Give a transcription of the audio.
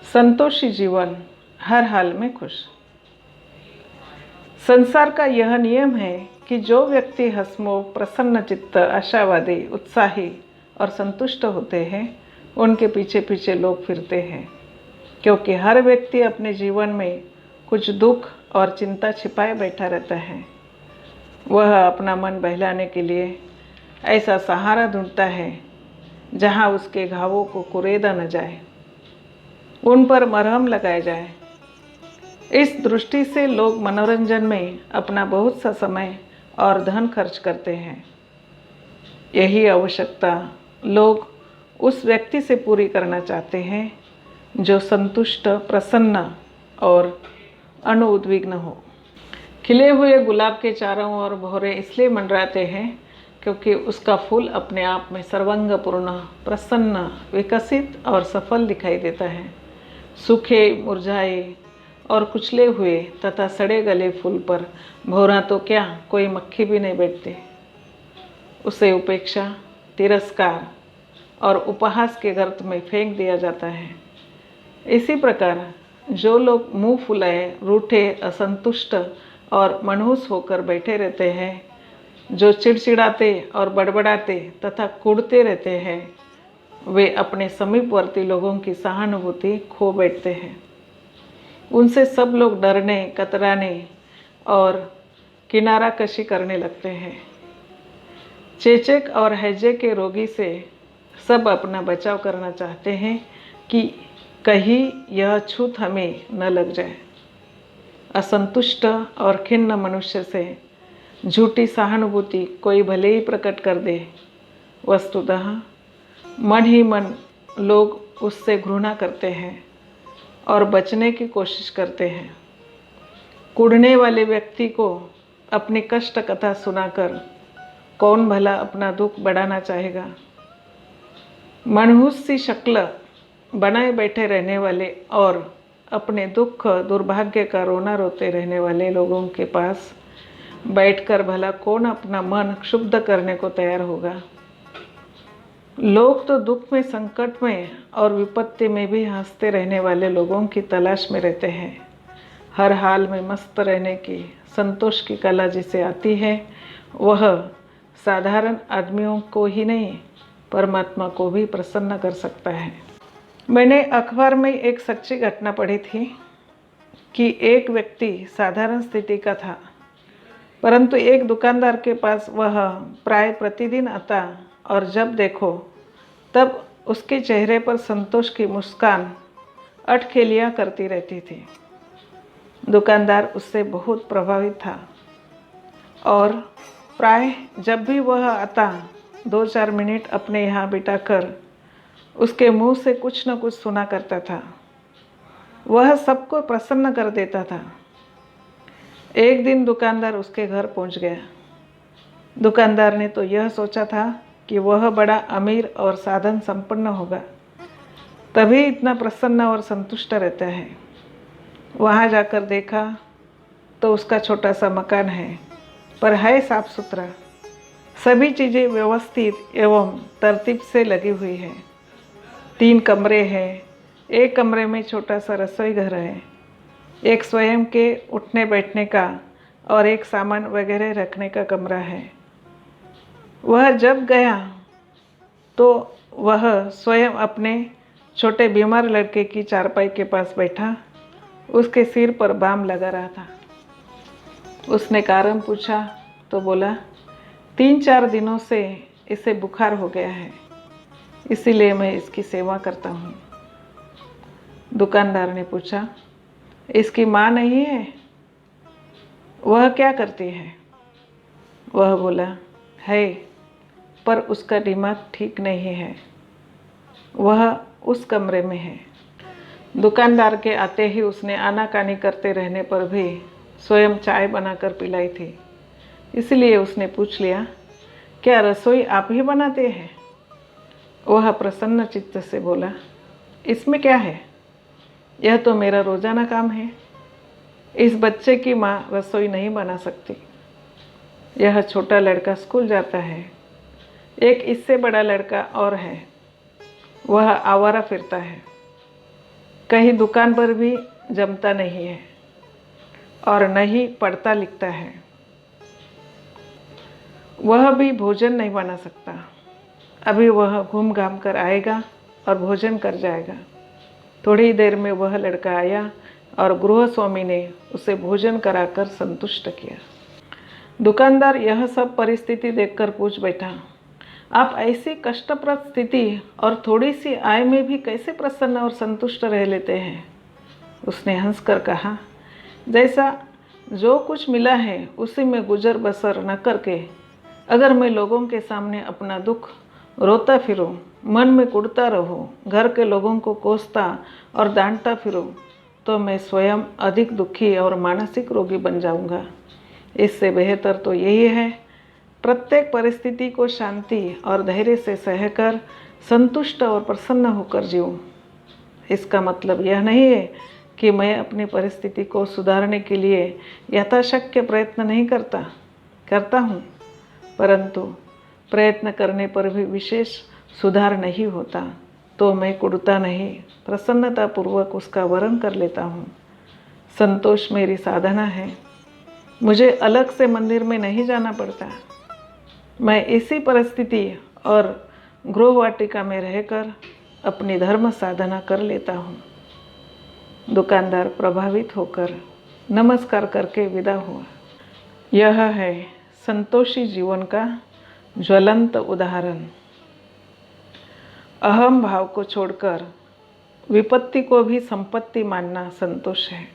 संतोषी जीवन, हर हाल में खुश। संसार का यह नियम है कि जो व्यक्ति हंसमुख, प्रसन्नचित्त, आशावादी, उत्साही और संतुष्ट होते हैं, उनके पीछे पीछे लोग फिरते हैं, क्योंकि हर व्यक्ति अपने जीवन में कुछ दुख और चिंता छिपाए बैठा रहता है। वह अपना मन बहलाने के लिए ऐसा सहारा ढूंढता है जहाँ उसके घावों को कुरेदा न जाए, उन पर मरहम लगाया जाए। इस दृष्टि से लोग मनोरंजन में अपना बहुत सा समय और धन खर्च करते हैं। यही आवश्यकता लोग उस व्यक्ति से पूरी करना चाहते हैं जो संतुष्ट, प्रसन्न और अनुद्विग्न हो। खिले हुए गुलाब के चारों ओर भौरे इसलिए मंडराते हैं क्योंकि उसका फूल अपने आप में सर्वांगपूर्ण, प्रसन्न, विकसित और सफल दिखाई देता है। सूखे, मुरझाए और कुचले हुए तथा सड़े गले फूल पर भौरा तो क्या, कोई मक्खी भी नहीं बैठती। उसे उपेक्षा, तिरस्कार और उपहास के गर्त में फेंक दिया जाता है। इसी प्रकार जो लोग मुंह फुलाए, रूठे, असंतुष्ट और मनहूस होकर बैठे रहते हैं, जो चिड़चिड़ाते और बड़बड़ाते तथा कूड़ते रहते हैं, वे अपने समीपवर्ती लोगों की सहानुभूति खो बैठते हैं। उनसे सब लोग डरने, कतराने और किनारा कशी करने लगते हैं। चेचक और हैजे के रोगी से सब अपना बचाव करना चाहते हैं कि कहीं यह छूत हमें न लग जाए। असंतुष्ट और खिन्न मनुष्य से झूठी सहानुभूति कोई भले ही प्रकट कर दे, वस्तुतः मन ही मन लोग उससे घृणा करते हैं और बचने की कोशिश करते हैं। कूड़ने वाले व्यक्ति को अपनी कष्ट कथा सुनाकर कौन भला अपना दुख बढ़ाना चाहेगा। मनहूस सी शक्ल बनाए बैठे रहने वाले और अपने दुख, दुर्भाग्य का रोना रोते रहने वाले लोगों के पास बैठकर भला कौन अपना मन क्षुब्ध करने को तैयार होगा। लोग तो दुख में, संकट में और विपत्ति में भी हंसते रहने वाले लोगों की तलाश में रहते हैं। हर हाल में मस्त रहने की, संतोष की कला जिसे आती है, वह साधारण आदमियों को ही नहीं, परमात्मा को भी प्रसन्न कर सकता है। मैंने अखबार में एक सच्ची घटना पढ़ी थी कि एक व्यक्ति साधारण स्थिति का था, परंतु एक दुकानदार के पास वह प्राय प्रतिदिन आता और जब देखो तब उसके चेहरे पर संतोष की मुस्कान अटखेलियाँ करती रहती थी। दुकानदार उससे बहुत प्रभावित था और प्राय जब भी वह आता 2-4 मिनट अपने यहाँ बिताकर उसके मुंह से कुछ न कुछ सुना करता था। वह सबको प्रसन्न कर देता था। एक दिन दुकानदार उसके घर पहुंच गया। दुकानदार ने तो यह सोचा था कि वह बड़ा अमीर और साधन संपन्न होगा, तभी इतना प्रसन्न और संतुष्ट रहता है। वहाँ जाकर देखा तो उसका छोटा सा मकान है, पर है साफ सुथरा। सभी चीज़ें व्यवस्थित एवं तरतीब से लगी हुई है। 3 कमरे हैं। एक कमरे में छोटा सा रसोई घर है, एक स्वयं के उठने बैठने का और एक सामान वगैरह रखने का कमरा है। वह जब गया तो वह स्वयं अपने छोटे बीमार लड़के की चारपाई के पास बैठा, उसके सिर पर बाम लगा रहा था। उसने कारण पूछा तो बोला, 3-4 दिनों से इसे बुखार हो गया है, इसीलिए मैं इसकी सेवा करता हूँ। दुकानदार ने पूछा, इसकी माँ नहीं है? वह क्या करती है? वह बोला, है, पर उसका दिमाग ठीक नहीं है, वह उस कमरे में है। दुकानदार के आते ही उसने आनाकानी करते रहने पर भी स्वयं चाय बनाकर पिलाई थी, इसलिए उसने पूछ लिया, क्या रसोई आप ही बनाते हैं? वह प्रसन्न चित्त से बोला, इसमें क्या है, यह तो मेरा रोजाना काम है। इस बच्चे की माँ रसोई नहीं बना सकती। यह छोटा लड़का स्कूल जाता है, एक इससे बड़ा लड़का और है, वह आवारा फिरता है। कहीं दुकान पर भी जमता नहीं है और न ही पढ़ता लिखता है। वह भी भोजन नहीं बना सकता। अभी वह घूम घाम कर आएगा और भोजन कर जाएगा। थोड़ी देर में वह लड़का आया और गृह स्वामी ने उसे भोजन कराकर संतुष्ट किया। दुकानदार यह सब परिस्थिति देखकर पूछ बैठा, आप ऐसी कष्टप्रद स्थिति और थोड़ी सी आय में भी कैसे प्रसन्न और संतुष्ट रह लेते हैं? उसने हंसकर कहा, जैसा जो कुछ मिला है उसी में गुजर बसर न करके अगर मैं लोगों के सामने अपना दुख रोता फिरूं, मन में कुढ़ता रहूं, घर के लोगों को कोसता और डांटता फिरूं, तो मैं स्वयं अधिक दुखी और मानसिक रोगी बन जाऊंगा। इससे बेहतर तो यही है प्रत्येक परिस्थिति को शांति और धैर्य से सहकर संतुष्ट और प्रसन्न होकर जीऊं। इसका मतलब यह नहीं है कि मैं अपनी परिस्थिति को सुधारने के लिए यथाशक्य प्रयत्न नहीं करता हूँ, परंतु प्रयत्न करने पर भी विशेष सुधार नहीं होता तो मैं कुढ़ता नहीं, प्रसन्नतापूर्वक उसका वरण कर लेता हूँ। संतोष मेरी साधना है। मुझे अलग से मंदिर में नहीं जाना पड़ता। मैं इसी परिस्थिति और गृहवाटिका में रहकर अपनी धर्म साधना कर लेता हूँ। दुकानदार प्रभावित होकर नमस्कार करके विदा हुआ। यह है संतोषी जीवन का ज्वलंत उदाहरण। अहम भाव को छोड़कर विपत्ति को भी संपत्ति मानना संतोष है।